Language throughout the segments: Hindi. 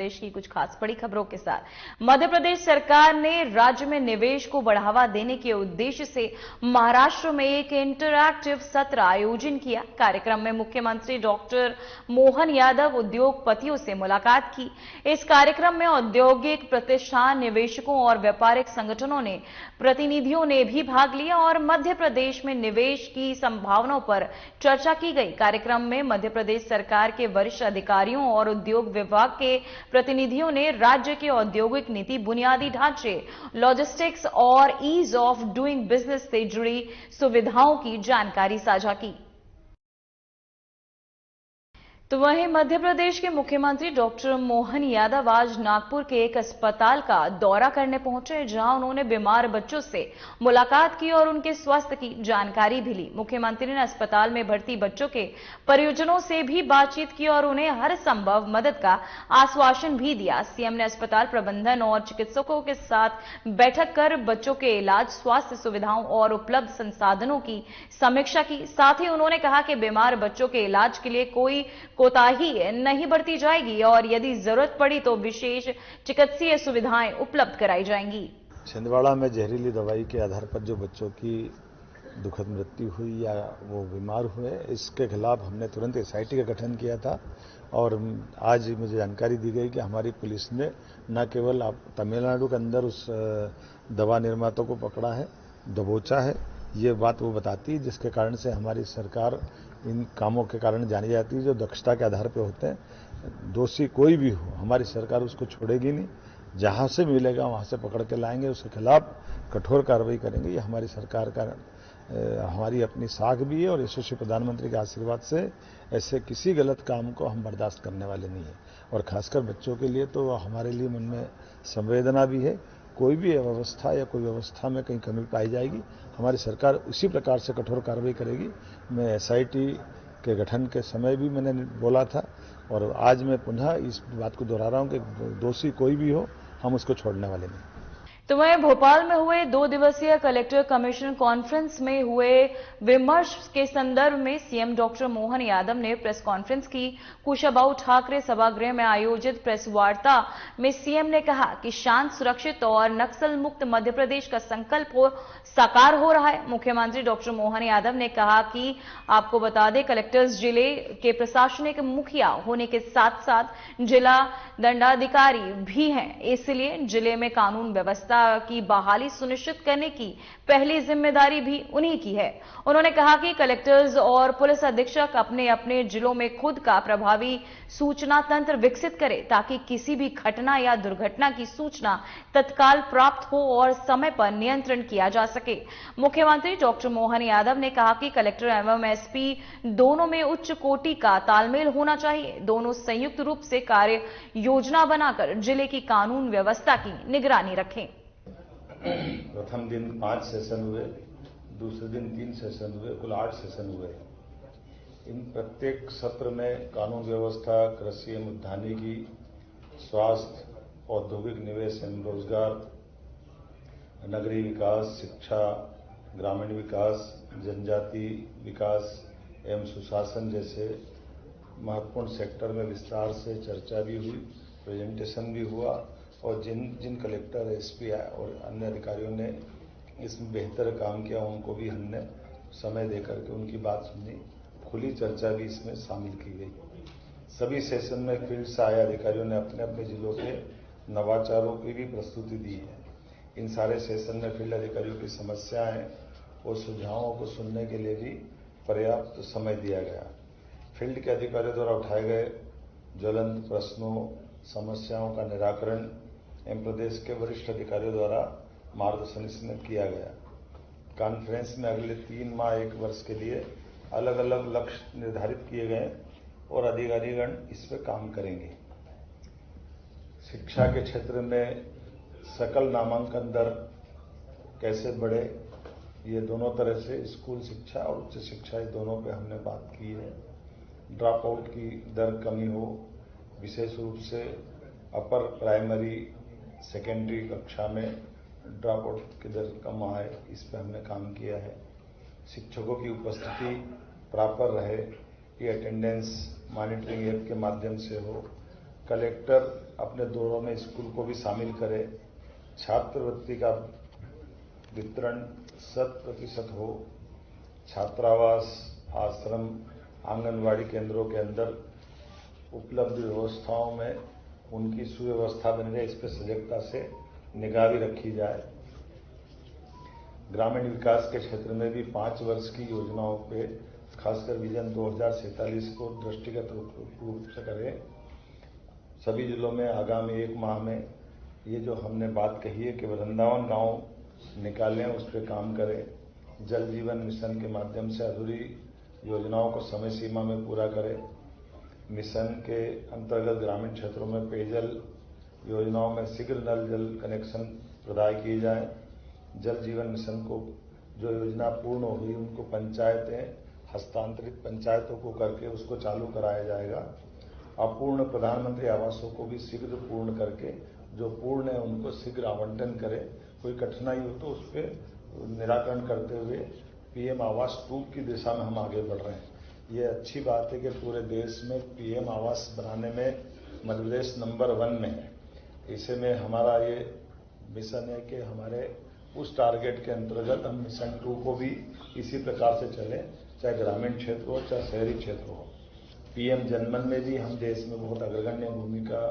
देश की कुछ खास बड़ी खबरों के साथ मध्य प्रदेश सरकार ने राज्य में निवेश को बढ़ावा देने के उद्देश्य से महाराष्ट्र में एक इंटरैक्टिव सत्र आयोजन किया। कार्यक्रम में मुख्यमंत्री डॉक्टर मोहन यादव उद्योगपतियों से मुलाकात की। इस कार्यक्रम में औद्योगिक प्रतिष्ठान, निवेशकों और व्यापारिक संगठनों ने प्रतिनिधियों ने भी भाग लिया और मध्य प्रदेश में निवेश की संभावनाओं पर चर्चा की गई। कार्यक्रम में मध्य प्रदेश सरकार के वरिष्ठ अधिकारियों और उद्योग विभाग के प्रतिनिधियों ने राज्य के औद्योगिक नीति, बुनियादी ढांचे, लॉजिस्टिक्स और ईज ऑफ डूइंग बिजनेस से जुड़ी सुविधाओं की जानकारी साझा की। तो वहीं मध्य प्रदेश के मुख्यमंत्री डॉक्टर मोहन यादव आज नागपुर के एक अस्पताल का दौरा करने पहुंचे, जहां उन्होंने बीमार बच्चों से मुलाकात की और उनके स्वास्थ्य की जानकारी भी ली। मुख्यमंत्री ने अस्पताल में भर्ती बच्चों के परिजनों से भी बातचीत की और उन्हें हर संभव मदद का आश्वासन भी दिया। सीएम ने अस्पताल प्रबंधन और चिकित्सकों के साथ बैठक कर बच्चों के इलाज, स्वास्थ्य सुविधाओं और उपलब्ध संसाधनों की समीक्षा की। साथ ही उन्होंने कहा कि बीमार बच्चों के इलाज के लिए कोई कोताही नहीं बरती जाएगी और यदि जरूरत पड़ी तो विशेष चिकित्सीय सुविधाएं उपलब्ध कराई जाएंगी। छिंदवाड़ा में जहरीली दवाई के आधार पर जो बच्चों की दुखद मृत्यु हुई या वो बीमार हुए, इसके खिलाफ हमने तुरंत एसआईटी का गठन किया था और आज मुझे जानकारी दी गई कि हमारी पुलिस ने न केवल तमिलनाडु के अंदर उस दवा निर्माता को पकड़ा है, दबोचा है, ये बात वो बताती है, जिसके कारण से हमारी सरकार इन कामों के कारण जानी जाती है जो दक्षता के आधार पर होते हैं। दोषी कोई भी हो, हमारी सरकार उसको छोड़ेगी नहीं, जहां से मिलेगा वहां से पकड़ के लाएंगे, उसके खिलाफ कठोर कार्रवाई करेंगे। ये हमारी सरकार का हमारी अपनी साख भी है और यशस्वी प्रधानमंत्री के आशीर्वाद से ऐसे किसी गलत काम को हम बर्दाश्त करने वाले नहीं है। और खासकर बच्चों के लिए तो हमारे लिए मन में संवेदना भी है। कोई भी अव्यवस्था या कोई व्यवस्था में कहीं कमी पाई जाएगी, हमारी सरकार उसी प्रकार से कठोर कार्रवाई करेगी। मैं एसआईटी के गठन के समय भी मैंने बोला था और आज मैं पुनः इस बात को दोहरा रहा हूं कि दोषी कोई भी हो, हम उसको छोड़ने वाले नहीं। तो वहीं भोपाल में हुए 2 दिवसीय कलेक्टर कमिश्नर कॉन्फ्रेंस में हुए विमर्श के संदर्भ में सीएम डॉक्टर मोहन यादव ने प्रेस कॉन्फ्रेंस की। कुशाभाऊ ठाकरे सभागृह में आयोजित प्रेस वार्ता में सीएम ने कहा कि शांत, सुरक्षित और नक्सल मुक्त मध्य प्रदेश का संकल्प साकार हो रहा है। मुख्यमंत्री डॉक्टर मोहन यादव ने कहा कि आपको बता दें, कलेक्टर्स जिले के प्रशासनिक मुखिया होने के साथ साथ जिला दंडाधिकारी भी हैं, इसलिए जिले में कानून व्यवस्था की बहाली सुनिश्चित करने की पहली जिम्मेदारी भी उन्हीं की है। उन्होंने कहा कि कलेक्टर्स और पुलिस अधीक्षक अपने अपने जिलों में खुद का प्रभावी सूचना तंत्र विकसित करें ताकि किसी भी घटना या दुर्घटना की सूचना तत्काल प्राप्त हो और समय पर नियंत्रण किया जा सके। मुख्यमंत्री डॉक्टर मोहन यादव ने कहा कि कलेक्टर एवं एसपी दोनों में उच्च कोटि का तालमेल होना चाहिए। दोनों संयुक्त रूप से कार्य योजना बनाकर जिले की कानून व्यवस्था की निगरानी रखें। प्रथम दिन 5 सेशन हुए, दूसरे दिन 3 सेशन हुए, कुल 8 सेशन हुए। इन प्रत्येक सत्र में कानून व्यवस्था, कृषि एवं उद्यानिकी, स्वास्थ्य, औद्योगिक निवेश एवं रोजगार, नगरीय विकास, शिक्षा, ग्रामीण विकास, जनजाति विकास एवं सुशासन जैसे महत्वपूर्ण सेक्टर में विस्तार से चर्चा भी हुई, प्रेजेंटेशन भी हुआ और जिन कलेक्टर, एसपी और अन्य अधिकारियों ने इसमें बेहतर काम किया, उनको भी हमने समय देकर के उनकी बात सुनी। खुली चर्चा भी इसमें शामिल की गई। सभी सेशन में फील्ड से आए अधिकारियों ने अपने अपने जिलों के नवाचारों की भी प्रस्तुति दी है। इन सारे सेशन में फील्ड अधिकारियों की समस्याएं और सुझावों को सुनने के लिए भी पर्याप्त समय दिया गया। फील्ड के अधिकारियों द्वारा उठाए गए ज्वलंत प्रश्नों, समस्याओं का निराकरण एवं प्रदेश के वरिष्ठ अधिकारियों द्वारा मार्गदर्शन इसमें किया गया। कॉन्फ्रेंस में अगले 3 माह 1 वर्ष के लिए अलग अलग लक्ष्य निर्धारित किए गए और अधिकारीगण इस पर काम करेंगे। शिक्षा के क्षेत्र में सकल नामांकन दर कैसे बढ़े, ये दोनों तरह से स्कूल शिक्षा और उच्च शिक्षा, ये दोनों पे हमने बात की है। ड्रॉप आउट की दर कमी हो, विशेष रूप से अपर प्राइमरी, सेकेंडरी कक्षा में ड्रॉप आउट की दर कम आए, इस पर हमने काम किया है। शिक्षकों की उपस्थिति प्रॉपर रहे, ये अटेंडेंस मॉनिटरिंग ऐप के माध्यम से हो। कलेक्टर अपने दौरों में स्कूल को भी शामिल करे, छात्रवृत्ति का वितरण 100% हो, छात्रावास, आश्रम, आंगनवाड़ी केंद्रों के अंदर उपलब्ध व्यवस्थाओं में उनकी सुव्यवस्था बन जाए, इस पर सजगता से निगाह भी रखी जाए। ग्रामीण विकास के क्षेत्र में भी 5 वर्ष की योजनाओं पे खासकर विजन 2047 को दृष्टिगत रूप से करें। सभी जिलों में आगामी 1 माह में ये जो हमने बात कही है कि वृंदावन गांव निकालें, उस पर काम करें। जल जीवन मिशन के माध्यम से अधूरी योजनाओं को समय सीमा में पूरा करें। मिशन के अंतर्गत ग्रामीण क्षेत्रों में पेयजल योजनाओं में शीघ्र नल जल कनेक्शन प्रदान किए जाए। जल जीवन मिशन को जो योजना पूर्ण हो गई उनको पंचायतें हस्तांतरित पंचायतों को करके उसको चालू कराया जाएगा। अपूर्ण प्रधानमंत्री आवासों को भी शीघ्र पूर्ण करके जो पूर्ण है उनको शीघ्र आवंटन करें। कोई कठिनाई हो तो उस पर निराकरण करते हुए पीएम आवास 2 की दिशा में हम आगे बढ़ रहे हैं। ये अच्छी बात है कि पूरे देश में पीएम आवास बनाने में मध्य प्रदेश नंबर 1 में है। इसे में हमारा ये मिशन है कि हमारे उस टारगेट के अंतर्गत हम मिशन 2 को भी इसी प्रकार से चलें, चाहे ग्रामीण क्षेत्र हो चाहे शहरी क्षेत्र हो। पीएम जनमन में भी हम देश में बहुत अग्रगण्य भूमिका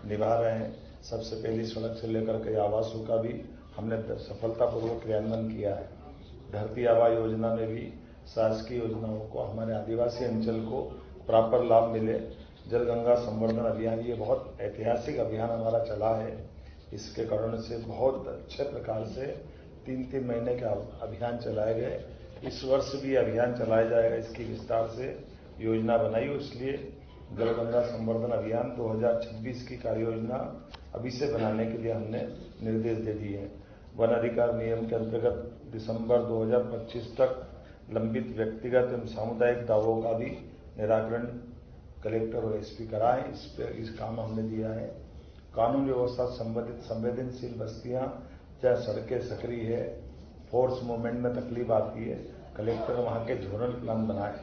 निभा रहे हैं। सबसे पहली सड़क से लेकर के आवासों का भी हमने सफलतापूर्वक क्रियान्वयन किया है। धरती आबा योजना में भी शासकीय योजनाओं को हमारे आदिवासी अंचल को प्रॉपर लाभ मिले। जल गंगा संवर्धन अभियान ये बहुत ऐतिहासिक अभियान हमारा चला है। इसके कारण से बहुत अच्छे प्रकार से 3-3 महीने के अभियान चलाए गए। इस वर्ष भी अभियान चलाया जाएगा। इसकी विस्तार से योजना बनाई, इसलिए जल गंगा संवर्धन अभियान 2026 की कार्य योजना अभी से बनाने के लिए हमने निर्देश दे दिए हैं। वन अधिकार नियम के अंतर्गत दिसंबर 2025 तक लंबित व्यक्तिगत एवं सामुदायिक दावों का भी निराकरण कलेक्टर और एसपी कराएं, इस काम हमने दिया है। कानून व्यवस्था संबंधित संवेदनशील बस्तियां चाहे सड़कें सक्रिय है, फोर्स मूवमेंट में तकलीफ आती है, कलेक्टर वहां के जोनल प्लान बनाए।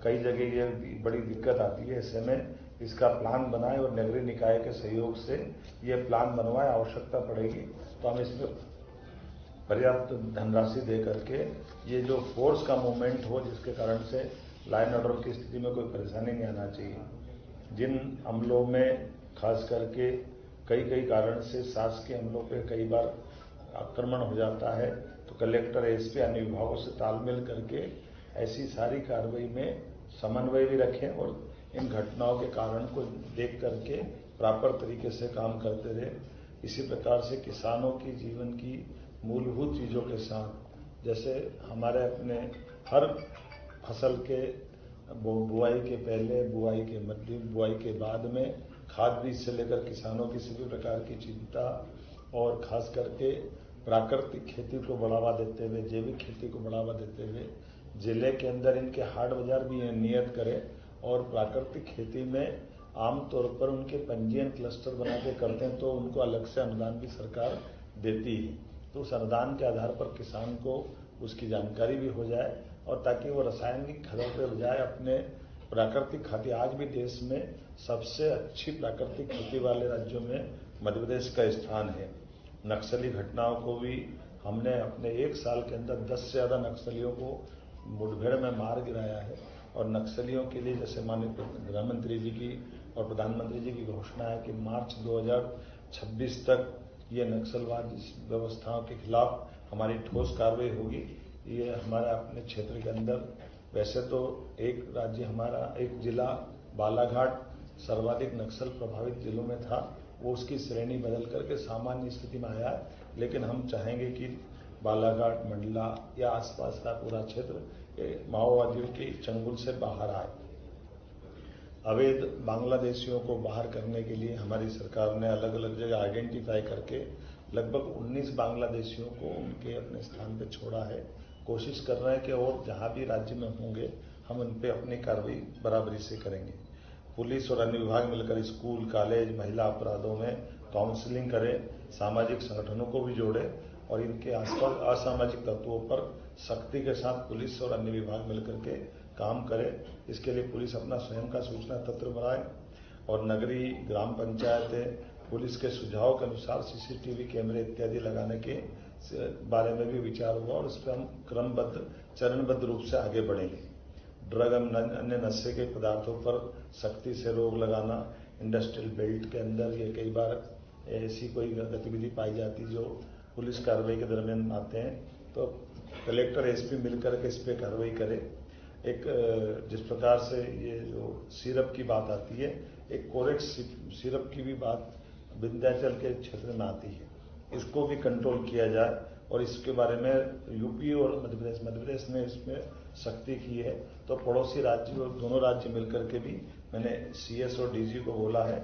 कई जगह ये बड़ी दिक्कत आती है, ऐसे में इसका प्लान बनाए और नगरीय निकाय के सहयोग से ये प्लान बनवाए। आवश्यकता पड़ेगी तो हम इसमें पर्याप्त धनराशि दे करके ये जो फोर्स का मूवमेंट हो, जिसके कारण से लाइन ऑर्डर की स्थिति में कोई परेशानी नहीं आना चाहिए। जिन अमलों में खास करके कई कारण से शासकीय अमलों पे कई बार आक्रमण हो जाता है, तो कलेक्टर एसपी अन्य विभागों से तालमेल करके ऐसी सारी कार्रवाई में समन्वय भी रखें और इन घटनाओं के कारण को देख करके प्रॉपर तरीके से काम करते रहे। इसी प्रकार से किसानों की जीवन की मूलभूत चीजों के साथ, जैसे हमारे अपने हर फसल के बुआई के पहले, बुआई के मध्य, बुआई के बाद में खाद बीज से लेकर किसानों की सभी प्रकार की चिंता और खास करके प्राकृतिक खेती को बढ़ावा देते हुए, जैविक खेती को बढ़ावा देते हुए जिले के अंदर इनके हाट बाजार भी नियत करें और प्राकृतिक खेती में आमतौर पर उनके पंजीयन क्लस्टर बना के करते हैं तो उनको अलग से अनुदान भी सरकार देती है। तो उस अनुदान के आधार पर किसान को उसकी जानकारी भी हो जाए और ताकि वो रासायनिक खादों के बजाय अपने प्राकृतिक खेती, आज भी देश में सबसे अच्छी प्राकृतिक खेती वाले राज्यों में मध्य प्रदेश का स्थान है। नक्सली घटनाओं को भी हमने अपने 1 साल के अंदर 10 से ज्यादा नक्सलियों को मुठभेड़ में मार गिराया है और नक्सलियों के लिए जैसे माननीय गृहमंत्री जी की और प्रधानमंत्री जी की घोषणा है कि मार्च 2026 तक ये नक्सलवाद व्यवस्थाओं के खिलाफ हमारी ठोस कार्रवाई होगी। ये हमारा अपने क्षेत्र के अंदर वैसे तो एक राज्य हमारा एक जिला बालाघाट सर्वाधिक नक्सल प्रभावित जिलों में था, वो उसकी श्रेणी बदल करके सामान्य स्थिति में आया है, लेकिन हम चाहेंगे कि बालाघाट, मंडला या आसपास का पूरा क्षेत्र माओवादियों के चंगुल से बाहर आए। अवैध बांग्लादेशियों को बाहर करने के लिए हमारी सरकार ने अलग अलग जगह आइडेंटिफाई करके लगभग 19 बांग्लादेशियों को उनके अपने स्थान पर छोड़ा है। कोशिश कर रहे हैं कि और जहां भी राज्य में होंगे हम उन पर अपनी कार्रवाई बराबरी से करेंगे। पुलिस और अन्य विभाग मिलकर स्कूल, कॉलेज, महिला अपराधों में काउंसलिंग करें, सामाजिक संगठनों को भी जोड़े और इनके आसपास असामाजिक तत्वों पर सख्ती के साथ पुलिस और अन्य विभाग मिलकर के काम करे। इसके लिए पुलिस अपना स्वयं का सूचना तंत्र बनाए और नगरीय, ग्राम पंचायतें, पुलिस के सुझाव के अनुसार सीसीटीवी कैमरे इत्यादि लगाने के बारे में भी विचार हुआ और इस पर हम क्रमबद्ध चरणबद्ध रूप से आगे बढ़ेंगे। ड्रग अन्य नशे के पदार्थों पर सख्ती से रोक लगाना, इंडस्ट्रियल बेल्ट के अंदर ये कई बार ऐसी कोई गतिविधि पाई जाती जो पुलिस कार्रवाई के दरमियान आते हैं, तो कलेक्टर एसपी मिलकर के इस पर कार्रवाई करे। एक जिस प्रकार से ये जो सिरप की बात आती है, एक कोरेक्स सिरप की भी बात विंध्याचल के क्षेत्र में आती है, इसको भी कंट्रोल किया जाए और इसके बारे में यूपी और मध्य प्रदेश ने इसमें सख्ती की है। तो पड़ोसी राज्य और दोनों राज्य मिलकर के भी मैंने सीएस और डीजी को बोला है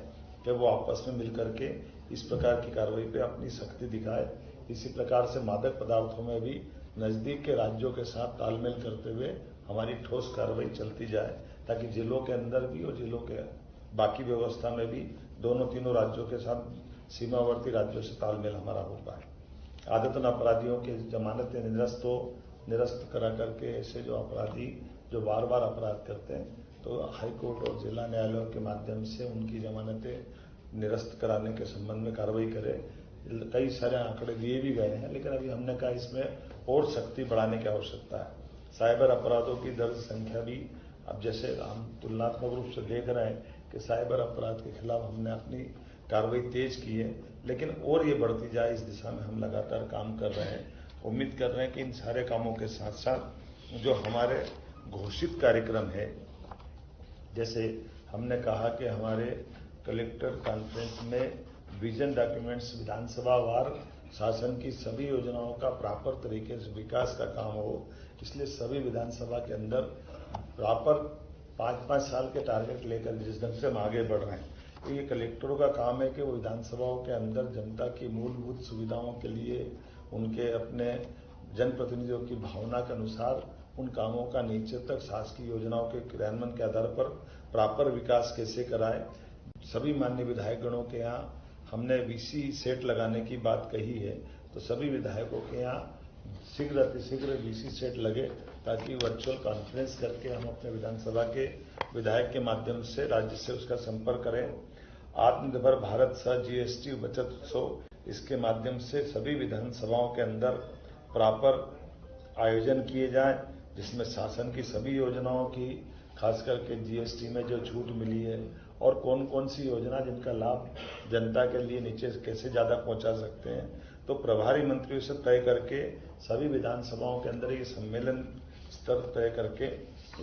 कि वो आपस में मिलकर के इस प्रकार की कार्रवाई पे अपनी सख्ती दिखाए। इसी प्रकार से मादक पदार्थों में भी नजदीक के राज्यों के साथ तालमेल करते हुए हमारी ठोस कार्रवाई चलती जाए, ताकि जिलों के अंदर भी और जिलों के बाकी व्यवस्था में भी दोनों तीनों राज्यों के साथ सीमावर्ती राज्यों से तालमेल हमारा हो पाए। आदतन अपराधियों की जमानतें निरस्त करा करके ऐसे जो अपराधी जो बार बार अपराध करते हैं, तो हाईकोर्ट और जिला न्यायालयों के माध्यम से उनकी जमानतें निरस्त कराने के संबंध में कार्रवाई करें। कई सारे आंकड़े दिए भी गए हैं, लेकिन अभी हमने कहा इसमें और सख्ती बढ़ाने की आवश्यकता है। साइबर अपराधों की दर्ज संख्या भी अब जैसे हम तुलनात्मक रूप से देख रहे हैं कि साइबर अपराध के खिलाफ हमने अपनी कार्रवाई तेज की है, लेकिन और ये बढ़ती जाए इस दिशा में हम लगातार काम कर रहे हैं। उम्मीद कर रहे हैं कि इन सारे कामों के साथ साथ जो हमारे घोषित कार्यक्रम है, जैसे हमने कहा कि हमारे कलेक्टर कॉन्फ्रेंस में विजन डॉक्यूमेंट्स विधानसभा वार शासन की सभी योजनाओं का प्रॉपर तरीके से विकास का काम हो, इसलिए सभी विधानसभा के अंदर प्रॉपर 5-5 साल के टारगेट लेकर जिस ढंग से हम आगे बढ़ रहे हैं, तो ये कलेक्टरों का काम है कि वो विधानसभाओं के अंदर जनता की मूलभूत सुविधाओं के लिए उनके अपने जनप्रतिनिधियों की भावना के अनुसार उन कामों का नीचे तक शासकीय योजनाओं के क्रियान्वयन के आधार पर प्रॉपर विकास कैसे कराए। सभी माननीय विधायकगणों के यहाँ हमने वीसी सेट लगाने की बात कही है, तो सभी विधायकों के यहाँ शीघ्र अतिशीघ्र वीसी सेट लगे, ताकि वर्चुअल कॉन्फ्रेंस करके हम अपने विधानसभा के विधायक के माध्यम से राज्य से उसका संपर्क करें। आत्मनिर्भर भारत सह जीएसटी बचत उत्सव, इसके माध्यम से सभी विधानसभाओं के अंदर प्रॉपर आयोजन किए जाएं, जिसमें शासन की सभी योजनाओं की खास करके जीएसटी में जो छूट मिली है और कौन कौन सी योजना जिनका लाभ जनता के लिए नीचे कैसे ज्यादा पहुंचा सकते हैं, तो प्रभारी मंत्रियों से तय करके सभी विधानसभाओं के अंदर ये सम्मेलन स्तर तय करके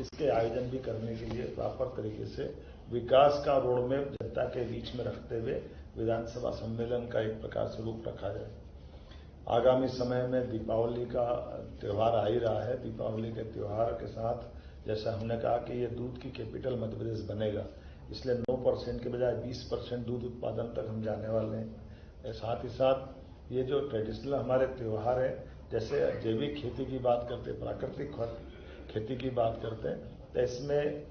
इसके आयोजन भी करने के लिए प्रॉपर तरीके से विकास का रोडमैप जनता के बीच में रखते हुए विधानसभा सम्मेलन का एक प्रकार से रूप रखा जाए। आगामी समय में दीपावली का त्यौहार आ ही रहा है। दीपावली के त्यौहार के साथ जैसा हमने कहा कि ये दूध की कैपिटल मध्य प्रदेश बनेगा, इसलिए 9% के बजाय 20% दूध उत्पादन तक हम जाने वाले हैं। साथ ही साथ ये जो ट्रेडिशनल हमारे त्यौहार है, जैसे जैविक खेती की बात करते, प्राकृतिक खेती की बात करते हैं, तो इसमें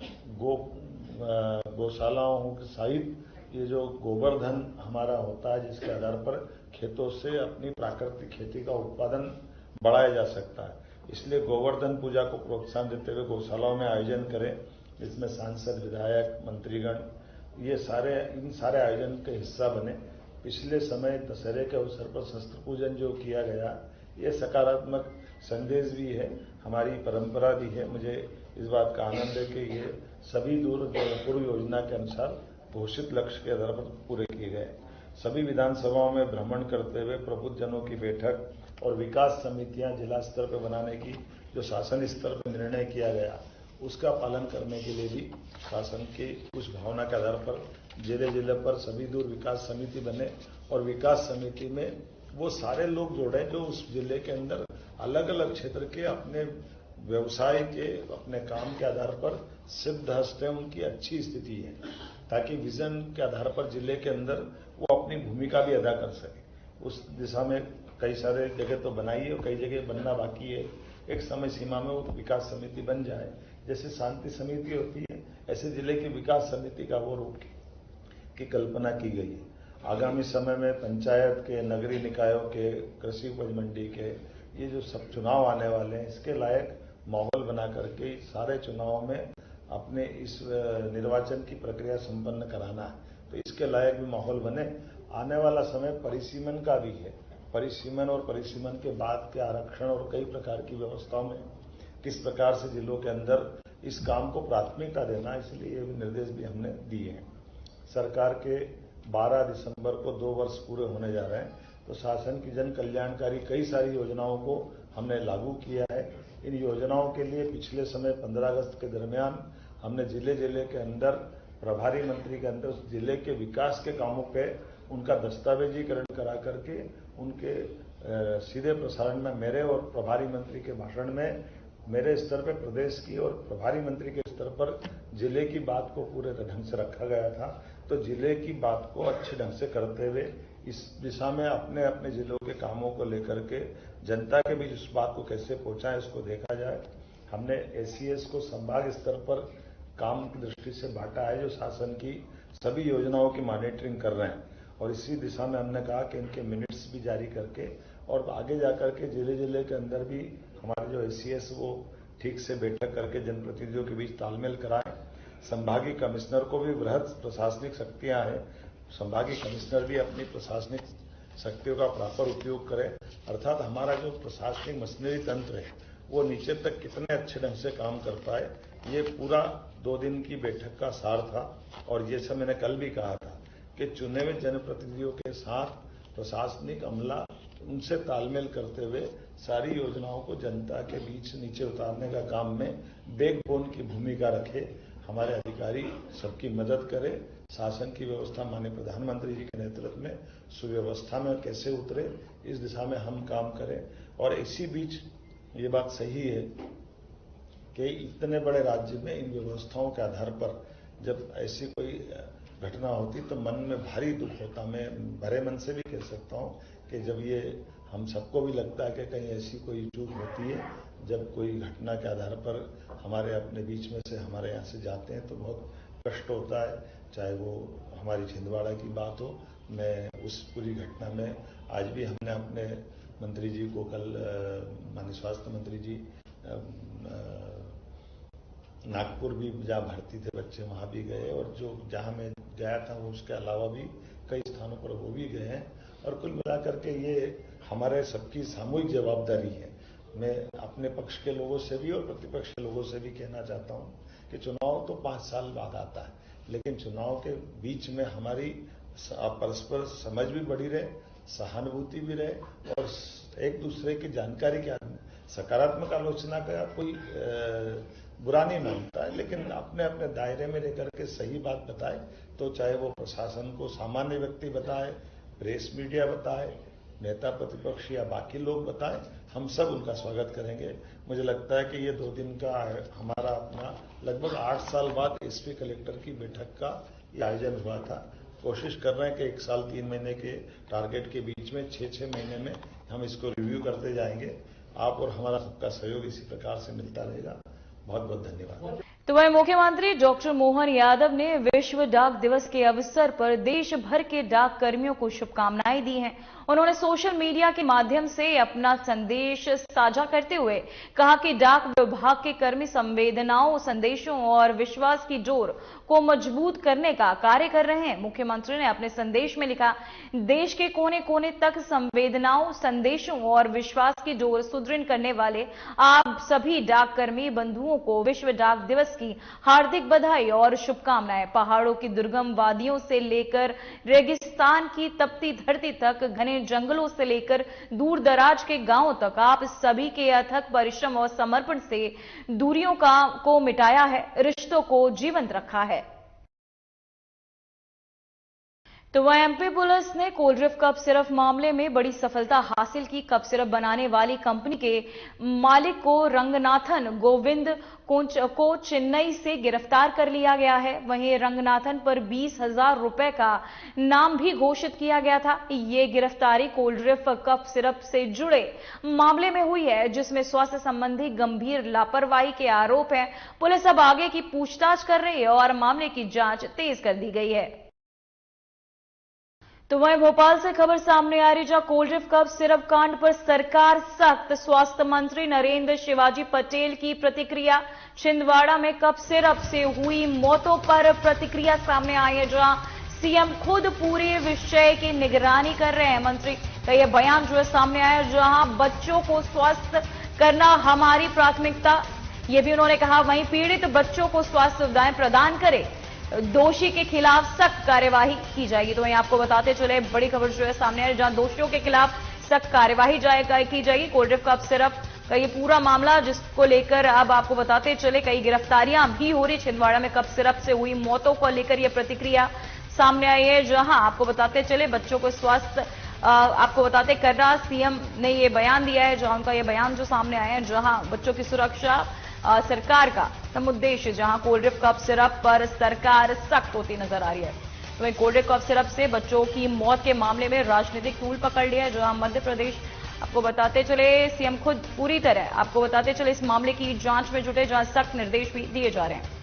गौशालाओं के सहित ये जो गोवर्धन हमारा होता है, जिसके आधार पर खेतों से अपनी प्राकृतिक खेती का उत्पादन बढ़ाया जा सकता है, इसलिए गोवर्धन पूजा को प्रोत्साहन देते हुए गौशालाओं में आयोजन करें, जिसमें सांसद, विधायक, मंत्रीगण ये इन सारे आयोजन के हिस्सा बने। पिछले समय दशहरे के अवसर पर शस्त्र पूजन जो किया गया, ये सकारात्मक संदेश भी है, हमारी परंपरा भी है। मुझे इस बात का आनंद है कि ये सभी पूर्व योजना के अनुसार घोषित लक्ष्य के आधार पर पूरे किए गए। सभी विधानसभाओं में भ्रमण करते हुए प्रबुद्धजनों की बैठक और विकास समितियां जिला स्तर पर बनाने की जो शासन स्तर पर निर्णय किया गया, उसका पालन करने के लिए भी शासन की उस भावना के आधार पर जिले जिले पर सभी दूर विकास समिति बने और विकास समिति में वो सारे लोग जोड़े जो उस जिले के अंदर अलग अलग क्षेत्र के अपने व्यवसाय के अपने काम के आधार पर सिद्ध हस्त है, उनकी अच्छी स्थिति है, ताकि विजन के आधार पर जिले के अंदर वो अपनी भूमिका भी अदा कर सके। उस दिशा में कई सारे जगह तो बनाई है और कई जगह बनना बाकी है। एक समय सीमा में वो विकास समिति बन जाए, जैसे शांति समिति होती है, ऐसे जिले की विकास समिति का वो रूप की कल्पना की गई है। आगामी समय में पंचायत के, नगरीय निकायों के, कृषि उपज मंडी के ये जो सब चुनाव आने वाले हैं, इसके लायक माहौल बना करके सारे चुनावों में अपने इस निर्वाचन की प्रक्रिया संपन्न कराना है, तो इसके लायक भी माहौल बने आने वाला समय परिसीमन का भी है। परिसीमन और परिसीमन के बाद के आरक्षण और कई प्रकार की व्यवस्थाओं में किस प्रकार से जिलों के अंदर इस काम को प्राथमिकता देना, इसलिए ये निर्देश भी हमने दिए हैं। सरकार के 12 दिसंबर को 2 वर्ष पूरे होने जा रहे हैं, तो शासन की जन कल्याणकारी कई सारी योजनाओं को हमने लागू किया है। इन योजनाओं के लिए पिछले समय 15 अगस्त के दरमियान हमने जिले जिले के अंदर प्रभारी मंत्री के अंदर उस जिले के विकास के कामों पे उनका दस्तावेजीकरण करा करके उनके सीधे प्रसारण में मेरे और प्रभारी मंत्री के भाषण में मेरे स्तर पर प्रदेश की और प्रभारी मंत्री के स्तर पर जिले की बात को पूरे ढंग से रखा गया था। तो जिले की बात को अच्छे ढंग से करते हुए इस दिशा में अपने अपने जिलों के कामों को लेकर के जनता के बीच उस बात को कैसे पहुंचाएं, इसको देखा जाए। हमने एसीएस को संभाग स्तर पर काम की दृष्टि से बांटा है, जो शासन की सभी योजनाओं की मॉनिटरिंग कर रहे हैं, और इसी दिशा में हमने कहा कि इनके मिनट्स भी जारी करके और आगे जाकर के जिले जिले के अंदर भी हमारे जो एसीएस वो ठीक से बैठक करके जनप्रतिनिधियों के बीच तालमेल कराएं। संभागीय कमिश्नर को भी वृहद प्रशासनिक शक्तियां हैं, संभागीय कमिश्नर भी अपनी प्रशासनिक शक्तियों का प्रॉपर उपयोग करें, अर्थात हमारा जो प्रशासनिक मशीनरी तंत्र है वो नीचे तक कितने अच्छे ढंग से काम कर पाए, ये पूरा 2 दिन की बैठक का सार था। और ये सब मैंने कल भी कहा था कि चुने हुए जनप्रतिनिधियों के साथ प्रशासनिक अमला उनसे तालमेल करते हुए सारी योजनाओं को जनता के बीच नीचे उतारने का काम में बैकबोन की भूमिका रखे। हमारे अधिकारी सबकी मदद करें, शासन की व्यवस्था माननीय प्रधानमंत्री जी के नेतृत्व में सुव्यवस्था में कैसे उतरे, इस दिशा में हम काम करें। और इसी बीच ये बात सही है कि इतने बड़े राज्य में इन व्यवस्थाओं के आधार पर जब ऐसी कोई घटना होती तो मन में भारी दुख होता। मैं भरे मन से भी कह सकता हूं कि जब ये हम सबको भी लगता है कि कहीं ऐसी कोई चूक होती है, जब कोई घटना के आधार पर हमारे अपने बीच में से हमारे यहाँ से जाते हैं तो बहुत कष्ट होता है। चाहे वो हमारी छिंदवाड़ा की बात हो, मैं उस पूरी घटना में आज भी हमने अपने मंत्री जी को कल माननीय स्वास्थ्य मंत्री जी नागपुर भी जहाँ भर्ती थे बच्चे वहाँ भी गए, और जो जहाँ मैं गया था वो उसके अलावा भी कई स्थानों पर वो भी गए हैं। और कुल मिलाकर के ये हमारे सबकी सामूहिक जवाबदारी है। मैं अपने पक्ष के लोगों से भी और प्रतिपक्ष के लोगों से भी कहना चाहता हूँ कि चुनाव तो 5 साल बाद आता है, लेकिन चुनाव के बीच में हमारी परस्पर समझ भी बढ़ी रहे, सहानुभूति भी रहे, और एक दूसरे की जानकारी के सकारात्मक आलोचना का कोई बुरा नहीं मानता है, लेकिन अपने अपने दायरे में रह करके सही बात बताए, तो चाहे वो प्रशासन को सामान्य व्यक्ति बताए, प्रेस मीडिया बताए, नेता प्रतिपक्ष या बाकी लोग बताएं, हम सब उनका स्वागत करेंगे। मुझे लगता है कि ये 2 दिन का हमारा अपना लगभग 8 साल बाद एसपी कलेक्टर की बैठक का ये आयोजन हुआ था। कोशिश कर रहे हैं कि 1 साल 3 महीने के टारगेट के बीच में 6-6 महीने में हम इसको रिव्यू करते जाएंगे। आप और हमारा सबका सहयोग इसी प्रकार से मिलता रहेगा। बहुत बहुत धन्यवाद। तो वहीं मुख्यमंत्री डॉक्टर मोहन यादव ने विश्व डाक दिवस के अवसर पर देश भर के डाक कर्मियों को शुभकामनाएं दी हैं। उन्होंने सोशल मीडिया के माध्यम से अपना संदेश साझा करते हुए कहा कि डाक विभाग के कर्मी संवेदनाओं, संदेशों और विश्वास की डोर को मजबूत करने का कार्य कर रहे हैं। मुख्यमंत्री ने अपने संदेश में लिखा, देश के कोने कोने तक संवेदनाओं, संदेशों और विश्वास की डोर सुदृढ़ करने वाले आप सभी डाक कर्मी बंधुओं को विश्व डाक दिवस की हार्दिक बधाई और शुभकामनाएं। पहाड़ों की दुर्गम वादियों से लेकर रेगिस्तान की तपती धरती तक, घने जंगलों से लेकर दूर दराज के गांवों तक आप सभी के अथक परिश्रम और समर्पण से दूरियों को मिटाया है, रिश्तों को जीवंत रखा है। तो वह एमपी पुलिस ने कोलड्रिफ्ट कप सिरप मामले में बड़ी सफलता हासिल की। कप सिरप बनाने वाली कंपनी के मालिक को रंगनाथन गोविंद को चेन्नई से गिरफ्तार कर लिया गया है। वहीं रंगनाथन पर 20,000 रुपए का नाम भी घोषित किया गया था। ये गिरफ्तारी कोलड्रिफ्ट कप सिरप से जुड़े मामले में हुई है, जिसमें स्वास्थ्य संबंधी गंभीर लापरवाही के आरोप हैं। पुलिस अब आगे की पूछताछ कर रही है और मामले की जांच तेज कर दी गई है। तो वहीं भोपाल से खबर सामने आ रही, जहां कोलड्रिफ्ट कप सिरप कांड पर सरकार सख्त। स्वास्थ्य मंत्री नरेंद्र शिवाजी पटेल की प्रतिक्रिया। छिंदवाड़ा में कप सिरप से हुई मौतों पर प्रतिक्रिया सामने आई है, जहां सीएम खुद पूरे विषय की निगरानी कर रहे हैं। मंत्री का यह बयान जो है सामने आया, जहां बच्चों को स्वस्थ करना हमारी प्राथमिकता, ये भी उन्होंने कहा। वहीं पीड़ित बच्चों को स्वास्थ्य सुविधाएं प्रदान करे, दोषी के खिलाफ सख्त कार्यवाही की जाएगी। तो वहीं आपको बताते चले बड़ी खबर जो है सामने आई, जहां दोषियों के खिलाफ सख्त कार्यवाही की जाएगी। कोल्ड ड्रिंक कफ सिरप का ये पूरा मामला, जिसको लेकर अब आपको बताते चले कई गिरफ्तारियां भी हो रही। छिंदवाड़ा में कफ सिरप से हुई मौतों को लेकर यह प्रतिक्रिया सामने आई है, जहां आपको बताते चले बच्चों को स्वास्थ्य आपको बताते कर रहा सीएम ने ये बयान दिया है, जहां उनका ये बयान जो सामने आया है, जहां बच्चों की सुरक्षा सरकार का समुद्देश्य, जहां कोल्ड ड्रिंक कफ सिरप पर सरकार सख्त होती नजर आ रही है। तो वहीं कोल्ड ड्रिंक कफ सिरप से बच्चों की मौत के मामले में राजनीतिक टूल पकड़ लिया है, जहां मध्य प्रदेश आपको बताते चले सीएम खुद पूरी तरह आपको बताते चले इस मामले की जांच में जुटे, जहां सख्त निर्देश भी दिए जा रहे हैं।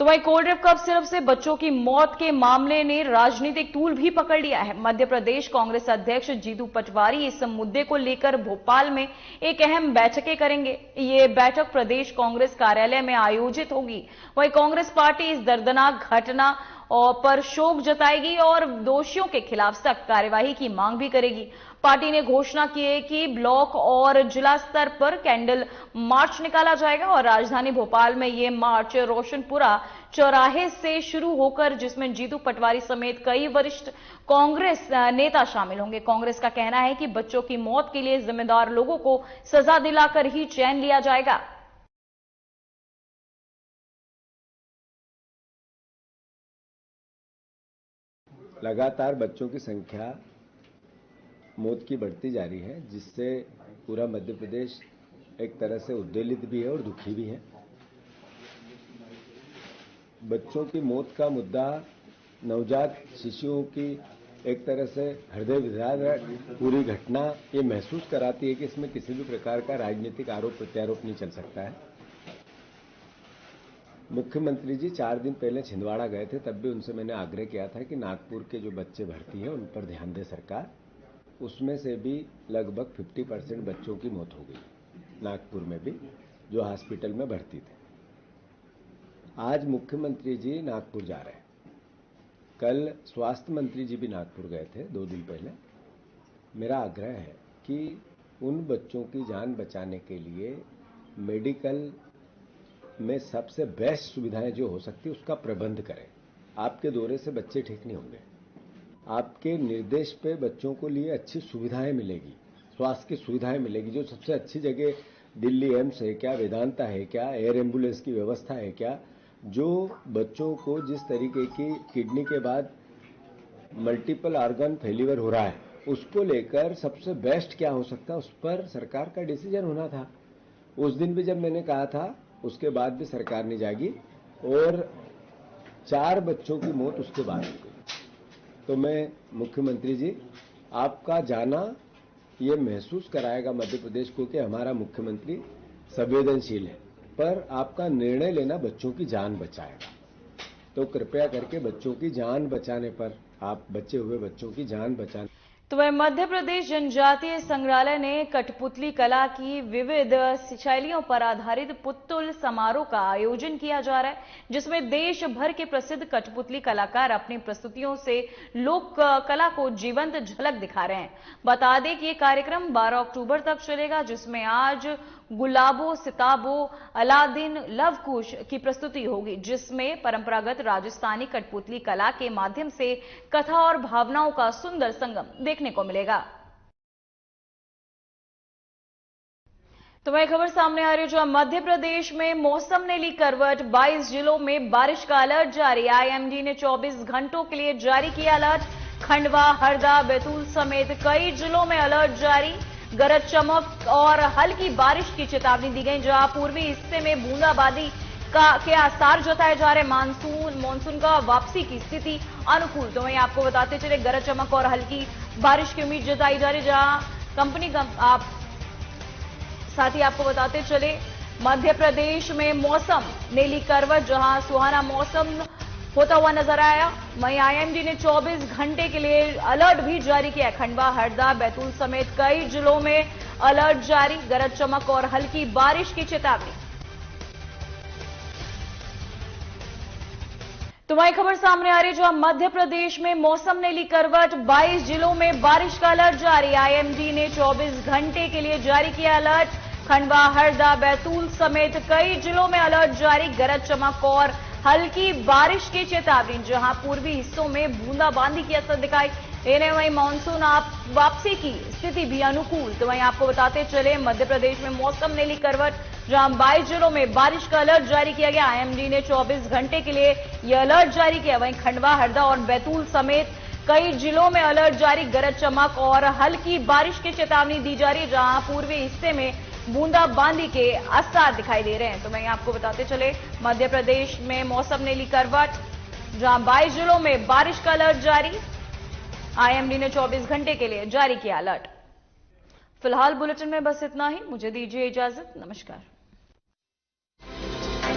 तो वहीं कोल्ड ड्रिंक कफ सिरप से बच्चों की मौत के मामले ने राजनीतिक टूल भी पकड़ लिया है। मध्य प्रदेश कांग्रेस अध्यक्ष जीतू पटवारी इस मुद्दे को लेकर भोपाल में एक अहम बैठकें करेंगे। ये बैठक प्रदेश कांग्रेस कार्यालय में आयोजित होगी। वहीं कांग्रेस पार्टी इस दर्दनाक घटना पर शोक जताएगी और दोषियों के खिलाफ सख्त कार्यवाही की मांग भी करेगी। पार्टी ने घोषणा की है कि ब्लॉक और जिला स्तर पर कैंडल मार्च निकाला जाएगा और राजधानी भोपाल में ये मार्च रोशनपुरा चौराहे से शुरू होकर, जिसमें जीतू पटवारी समेत कई वरिष्ठ कांग्रेस नेता शामिल होंगे। कांग्रेस का कहना है कि बच्चों की मौत के लिए जिम्मेदार लोगों को सजा दिलाकर ही चैन लिया जाएगा। लगातार बच्चों की संख्या मौत की बढ़ती जा रही है, जिससे पूरा मध्य प्रदेश एक तरह से उद्वेलित भी है और दुखी भी है। बच्चों की मौत का मुद्दा, नवजात शिशुओं की एक तरह से हृदय विदारक पूरी घटना ये महसूस कराती है कि इसमें किसी भी प्रकार का राजनीतिक आरोप प्रत्यारोप नहीं चल सकता है। मुख्यमंत्री जी 4 दिन पहले छिंदवाड़ा गए थे, तब भी उनसे मैंने आग्रह किया था कि नागपुर के जो बच्चे भर्ती हैं उन पर ध्यान दे सरकार। उसमें से भी लगभग 50% बच्चों की मौत हो गई नागपुर में भी, जो हॉस्पिटल में भर्ती थे। आज मुख्यमंत्री जी नागपुर जा रहे हैं। कल स्वास्थ्य मंत्री जी भी नागपुर गए थे 2 दिन पहले। मेरा आग्रह है कि उन बच्चों की जान बचाने के लिए मेडिकल में सबसे बेस्ट सुविधाएं जो हो सकती है उसका प्रबंध करें। आपके दौरे से बच्चे ठीक नहीं होंगे। आपके निर्देश पे बच्चों को लिए अच्छी सुविधाएं मिलेगी, स्वास्थ्य की सुविधाएं मिलेगी। जो सबसे अच्छी जगह दिल्ली एम्स है क्या, वेदांता है क्या, एयर एम्बुलेंस की व्यवस्था है क्या, जो बच्चों को जिस तरीके की किडनी के बाद मल्टीपल ऑर्गन फेल्यूर हो रहा है, उसको लेकर सबसे बेस्ट क्या हो सकता है, उस पर सरकार का डिसीजन होना था। उस दिन भी जब मैंने कहा था, उसके बाद भी सरकार नहीं जागी और 4 बच्चों की मौत उसके बाद हो गई। तो मैं मुख्यमंत्री जी, आपका जाना ये महसूस कराएगा मध्य प्रदेश को कि हमारा मुख्यमंत्री संवेदनशील है, पर आपका निर्णय लेना बच्चों की जान बचाएगा। तो कृपया करके बच्चों की जान बचाने पर, आप बचे हुए बच्चों की जान बचाने। तो वह मध्य प्रदेश जनजातीय संग्रहालय ने कठपुतली कला की विविध शैलियों पर आधारित पुतुल समारोह का आयोजन किया जा रहा है, जिसमें देश भर के प्रसिद्ध कठपुतली कलाकार अपनी प्रस्तुतियों से लोक कला को जीवंत झलक दिखा रहे हैं। बता दें कि ये कार्यक्रम 12 अक्टूबर तक चलेगा, जिसमें आज गुलाबो सिताबो अलादीन लवकुश की प्रस्तुति होगी, जिसमें परंपरागत राजस्थानी कठपुतली कला के माध्यम से कथा और भावनाओं का सुंदर संगम देखने को मिलेगा। तो वह खबर सामने आ रही है, जो मध्य प्रदेश में मौसम ने ली करवट। 22 जिलों में बारिश का अलर्ट जारी। आईएमडी ने 24 घंटों के लिए जारी किया अलर्ट। खंडवा, हरदा, बैतूल समेत कई जिलों में अलर्ट जारी। गरज चमक और हल्की बारिश की चेतावनी दी गई, जहां पूर्वी हिस्से में बूंदाबांदी के आसार जताए जा रहे। मानसून का वापसी की स्थिति अनुकूल। तो वहीं आपको बताते चले, गरज चमक और हल्की बारिश की उम्मीद जताई जा रही, जहां कंपनी का साथ ही आपको बताते चले मध्य प्रदेश में मौसम ने ली करवट, जहां सुहाना मौसम होता हुआ नजर आया। वहीं आईएमडी ने 24 घंटे के लिए अलर्ट भी जारी किया। खंडवा, हरदा, बैतूल समेत कई जिलों में अलर्ट जारी। गरज चमक और हल्की बारिश की चेतावनी। तो वही खबर सामने आ रही है, जहां मध्य प्रदेश में मौसम ने ली करवट। 22 जिलों में बारिश का अलर्ट जारी। आईएमडी ने 24 घंटे के लिए जारी किया अलर्ट। खंडवा, हरदा, बैतूल समेत कई जिलों में अलर्ट जारी। गरज चमक और हल्की बारिश की चेतावनी। जहां पूर्वी हिस्सों में बूंदाबांदी की असर दिखाई। इन्हें वहीं मानसून वापसी की स्थिति भी अनुकूल। तो वहीं आपको बताते चले, मध्य प्रदेश में मौसम ने ली करवट, जहां 22 जिलों में बारिश का अलर्ट जारी किया गया। आईएमडी ने 24 घंटे के लिए यह अलर्ट जारी किया। वहीं खंडवा, हरदा और बैतूल समेत कई जिलों में अलर्ट जारी। गरज चमक और हल्की बारिश की चेतावनी दी जा रही है, जहां पूर्वी हिस्से में बूंदाबांदी के आसार दिखाई दे रहे हैं। तो वहीं आपको बताते चले, मध्य प्रदेश में मौसम ने ली करवट, जहां 22 जिलों में बारिश का अलर्ट जारी। आईएमडी ने 24 घंटे के लिए जारी किया अलर्ट। फिलहाल बुलेटिन में बस इतना ही। मुझे दीजिए इजाजत। नमस्कार।